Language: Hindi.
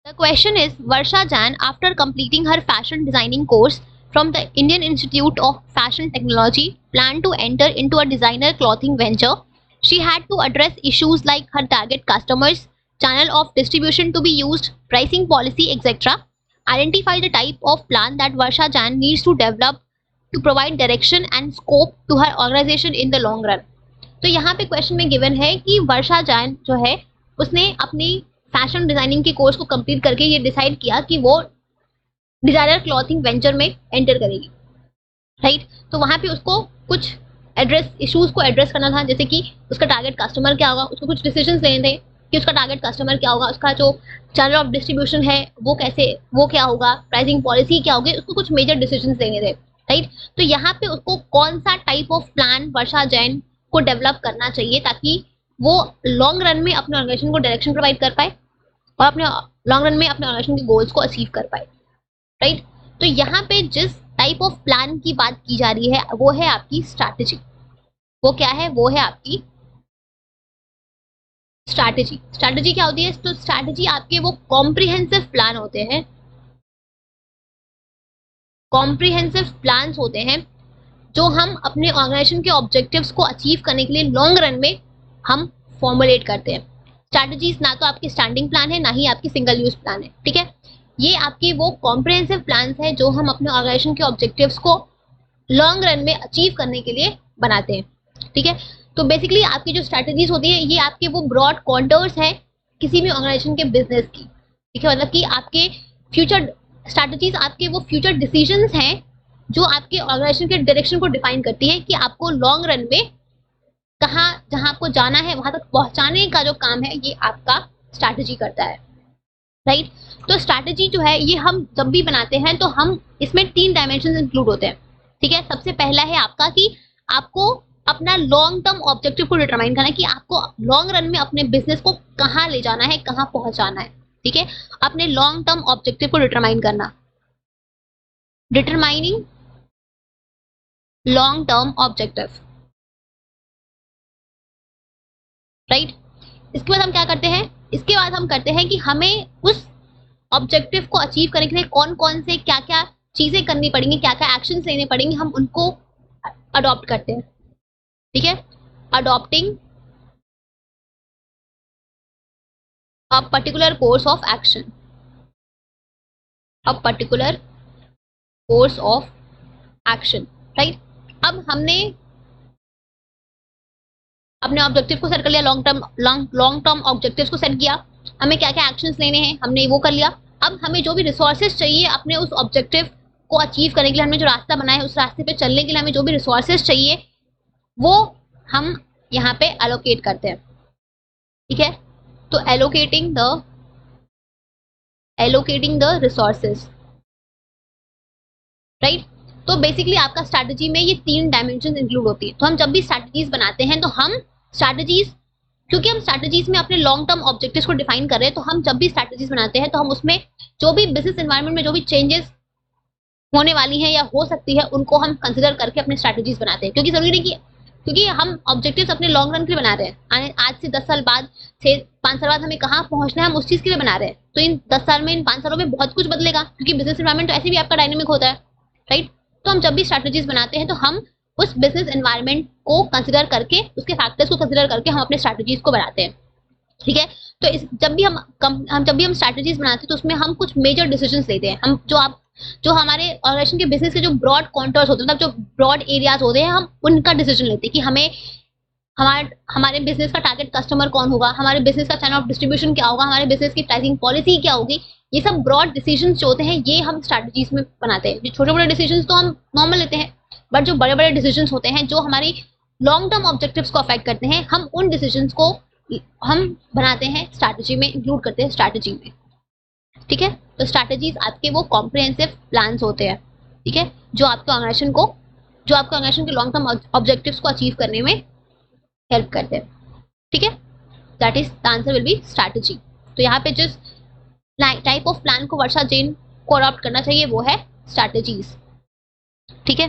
The question is, Varsha Jain, after completing her fashion designing course from the Indian Institute of Fashion Technology, planned to enter into a designer clothing venture. She had to address issues like her target customers, channel of distribution to be used, pricing policy, etc. Identify the type of plan that Varsha Jain needs to develop to provide direction and scope to her organization in the long run. तो यहाँ पे क्वेश्चन में गिवन है कि वर्षा जैन जो है उसने अपनी फैशन डिजाइनिंग के कोर्स को कंप्लीट करके ये डिसाइड किया कि वो डिजाइनर क्लॉथिंग वेंचर में एंटर करेगी, राइट। तो वहां पे उसको कुछ इश्यूज को एड्रेस करना था, जैसे कि उसका टारगेट कस्टमर क्या होगा, उसको कुछ डिसीजंस लेने थे कि उसका टारगेट कस्टमर क्या होगा, उसका जो चैनल ऑफ डिस्ट्रीब्यूशन है वो क्या होगा, प्राइसिंग पॉलिसी क्या होगी, उसको कुछ मेजर डिसीजंस लेने थे, राइट। तो यहाँ पे उसको कौन सा टाइप ऑफ प्लान वर्षा जैन को डेवलप करना चाहिए ताकि वो लॉन्ग रन में अपने ऑर्गेनाइजेशन को डायरेक्शन प्रोवाइड कर पाए और अपने लॉन्ग रन में अपने ऑर्गेनाइजेशन के गोल्स को अचीव कर पाए, राइट। तो यहाँ पे जिस टाइप ऑफ प्लान की बात की जा रही है वो है आपकी स्ट्रैटेजी। वो क्या है? वो है आपकी स्ट्रैटेजी। स्ट्रैटेजी क्या होती है? तो स्ट्रैटेजी आपके वो कॉम्प्रिहेंसिव प्लान होते हैं, कॉम्प्रिहेंसिव प्लान्स होते हैं जो हम अपने ऑर्गेनाइजेशन के ऑब्जेक्टिव्स को अचीव करने के लिए लॉन्ग रन में हम फॉर्मुलेट करते हैं। स्ट्रैटेजीज ना तो आपकी स्टैंडिंग प्लान है ना ही आपकी सिंगल यूज प्लान है, ठीक है। ये आपके वो कॉम्प्रिहेंसिव प्लान्स है जो हम अपने ऑर्गेनाइजेशन के ऑब्जेक्टिव्स को लॉन्ग रन में अचीव करने के लिए बनाते हैं, ठीक है। तो बेसिकली आपकी जो स्ट्रैटेजीज होती है ये आपके वो ब्रॉड कॉन्टर्स है किसी भी ऑर्गेनाइजेशन के बिजनेस की, ठीक है। मतलब कि आपके फ्यूचर स्ट्रैटेजीज आपके वो फ्यूचर डिसीजंस हैं जो आपके ऑर्गेनाइजेशन के डायरेक्शन को डिफाइन करती है कि आपको लॉन्ग रन में कहाँ जहाँ आपको जाना है वहां तक पहुंचाने का जो काम है ये आपका स्ट्रैटेजी करता है, राइट। तो स्ट्रैटेजी जो है ये हम जब भी बनाते हैं तो हम इसमें 3 डायमेंशन इंक्लूड होते हैं, ठीक है। सबसे पहला है आपका कि आपको अपना लॉन्ग टर्म ऑब्जेक्टिव को डिटरमाइन करना है कि आपको लॉन्ग रन में अपने बिजनेस को कहाँ ले जाना है, कहाँ पहुंचाना है, ठीक है। अपने लॉन्ग टर्म ऑब्जेक्टिव को डिटरमाइन करना, determining long term objective, right. इसके बाद हम क्या करते हैं? इसके बाद हम करते हैं कि हमें उस ऑब्जेक्टिव को अचीव करने के लिए कौन कौन से क्या क्या चीजें करनी पड़ेंगी, क्या क्या एक्शंस लेने पड़ेंगे, हम उनको अडॉप्ट करते हैं, ठीक है। Adopting a particular course of action, a particular course of action, right. अब हमने अपने ऑब्जेक्टिव को सेट कर लिया, लॉन्ग टर्म ऑब्जेक्टिव्स को सेट किया, हमें क्या क्या एक्शंस लेने हैं हमने वो कर लिया। अब हमें जो भी रिसोर्सेज चाहिए अपने उस ऑब्जेक्टिव को अचीव करने के लिए, हमने जो रास्ता बनाया है उस रास्ते पे चलने के लिए हमें जो भी रिसोर्सेज चाहिए वो हम यहाँ पे एलोकेट करते हैं, ठीक है। तो एलोकेटिंग द रिसोर्सेज, राइट। तो बेसिकली आपका स्ट्रैटेजी में ये 3 डायमेंशन इंक्लूड होती है। तो हम जब भी स्ट्रैटेजीज बनाते हैं तो हम स्ट्रैटेजीज, क्योंकि हम स्ट्रैटेजीज में अपने लॉन्ग टर्म ऑब्जेक्टिव्स को डिफाइन कर रहे हैं, तो हम जब भी स्ट्रैटेजीज बनाते हैं तो हम उसमें जो भी बिजनेस एनवायरनमेंट में जो भी चेंजेस होने वाली हैं या हो सकती है उनको हम कंसिडर करके अपने स्ट्रैटेजीज बनाते हैं। क्योंकि जरूरी नहीं कि क्योंकि हम ऑब्जेक्टिव्स अपने लॉन्ग रन के लिए बना रहे हैं, आज से 10 साल बाद से 5 साल बाद हमें कहाँ पहुंचना है हम उस चीज के लिए बना रहे हैं। तो इन 10 साल में, इन 5 सालों में बहुत कुछ बदलेगा क्योंकि बिजनेस एनवायरनमेंट तो ऐसे भी आपका डायनेमिक होता है, राइट। तो हम जब भी स्ट्रैटेजीज बनाते हैं तो हम उस बिजनेस एनवायरनमेंट को कंसिडर करके, उसके फैक्टर्स को कंसिडर करके हम अपने स्ट्रैटेजीज को बनाते हैं, ठीक है। तो जब भी हम स्ट्रैटेजीज बनाते हैं तो उसमें हम कुछ मेजर डिसीजंस लेते हैं। हम जो हमारे ऑर्गेनाइजेशन के बिजनेस के जो ब्रॉड कॉन्टर्स होते हैं, मतलब जो ब्रॉड एरियाज होते हैं, हम उनका डिसीजन लेते हैं कि हमें हमारे बिजनेस का टारगेट कस्टमर कौन होगा, हमारे बिजनेस का चैनल ऑफ डिस्ट्रीब्यूशन क्या होगा, हमारे बिजनेस की प्राइसिंग पॉलिसी क्या होगी। ये सब ब्रॉड डिसीजंस जो होते हैं ये हम स्ट्रैटेजीज में बनाते हैं। जो छोटे बड़े डिसीजंस तो हम नॉर्मल लेते हैं, बट जो बड़े बड़े डिसीजंस होते हैं जो हमारी लॉन्ग टर्म ऑब्जेक्टिव्स को अफेक्ट करते हैं, हम उन डिसीजंस को हम बनाते हैं स्ट्रैटेजी में, इंक्लूड करते हैं स्ट्रैटेजी में, ठीक है। तो स्ट्रैटेजीज आपके वो कॉम्प्रिहेंसिव प्लान्स होते हैं, ठीक है, जो आपके ऑर्गेनाइजेशन के लॉन्ग टर्म ऑब्जेक्टिव्स को अचीव करने में हेल्प करते हैं, ठीक है। That is the answer will be strategy. तो यहाँ पे जिस टाइप ऑफ प्लान को वर्षा जैन को अडॉप्ट करना चाहिए वो है स्ट्रैटेजीज, ठीक है।